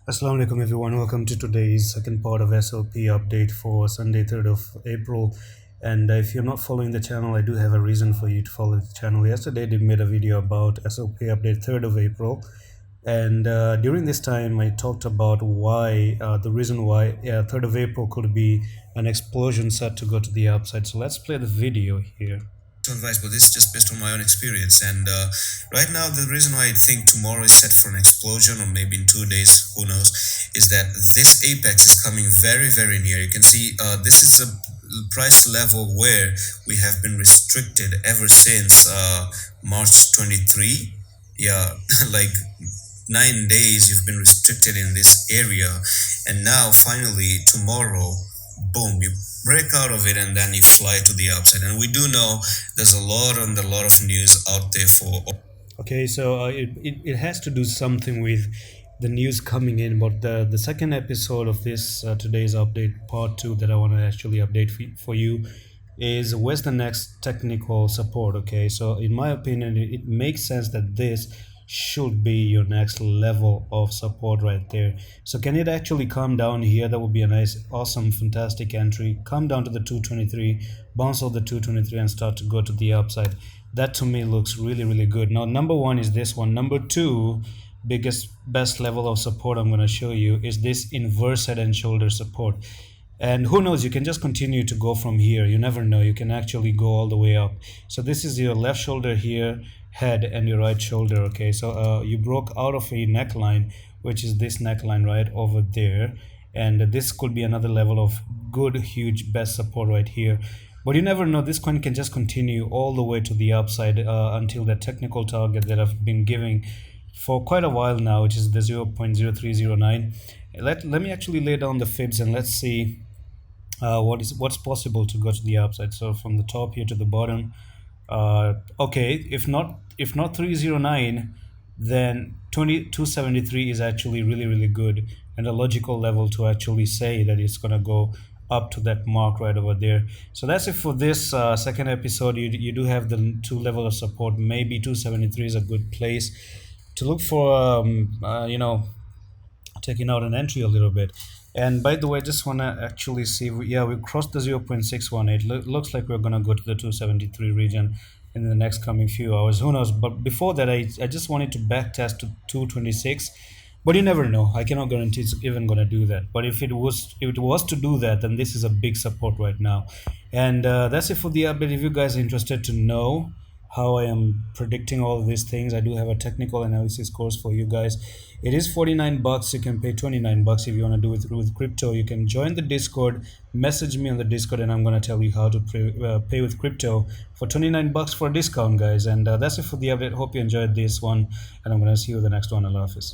Assalamu alaikum everyone, welcome to today's second part of SLP update for Sunday 3rd of April. And if you're not following the channel, I do have a reason for you to follow the channel. Yesterday they made a video about SLP update 3rd of April, and during this time I talked about why the reason why 3rd of April could be an explosion set to go to the upside. So let's play the video here. Advice, but this is just based on my own experience. And right now, the reason why I think tomorrow is set for an explosion, or maybe in 2 days, who knows, is that this apex is coming very, very near. You can see this is a price level where we have been restricted ever since March 23. Yeah, like 9 days you've been restricted in this area, and now finally tomorrow, boom, you break out of it and then you fly to the upside. And we do know there's a lot of news out there for. Okay, so it has to do something with the news coming in, but the second episode of this today's update, part two, that I want to actually update for you is where's the next technical support. Okay, so in my opinion, it makes sense that this should be your next level of support right there. So can it actually come down here? That would be a nice, awesome, fantastic entry. Come down to the 223, bounce off the 223 and start to go to the upside. That to me looks really, really good. Now number one is this one. Number two, biggest best level of support I'm going to show you is this inverse head and shoulder support. And who knows, you can just continue to go from here. You never know, you can actually go all the way up. So this is your left shoulder here, head, and your right shoulder. Okay, so you broke out of a neckline, which is this neckline right over there, and this could be another level of good, huge, best support right here. But you never know, this coin can just continue all the way to the upside until the technical target that I've been giving for quite a while now, which is the 0.0309. Let me actually lay down the fibs and let's see what's possible to go to the upside. So from the top here to the bottom, okay, if not 309, then 2273 is actually really, really good and a logical level to actually say that it's gonna go up to that mark right over there. So that's it for this second episode. You do have the two level of support. Maybe 273 is a good place to look for, taking out an entry a little bit. And by the way, I just want to actually see, yeah, we crossed the 0.618. Looks like we're going to go to the 273 region in the next coming few hours. Who knows? But before that, I just wanted to back test to 226. But you never know. I cannot guarantee it's even going to do that. But if it was to do that, then this is a big support right now. And that's it for the update. If you guys are interested to know how I am predicting all of these things, I do have a technical analysis course for you guys. It is 49 bucks. You can pay 29 bucks if you want to do it with crypto. You can join the Discord, message me on the Discord, and I'm going to tell you how to pay with crypto for 29 bucks for a discount, guys. And that's it for the update. Hope you enjoyed this one, and I'm going to see you in the next one. Allah Hafiz.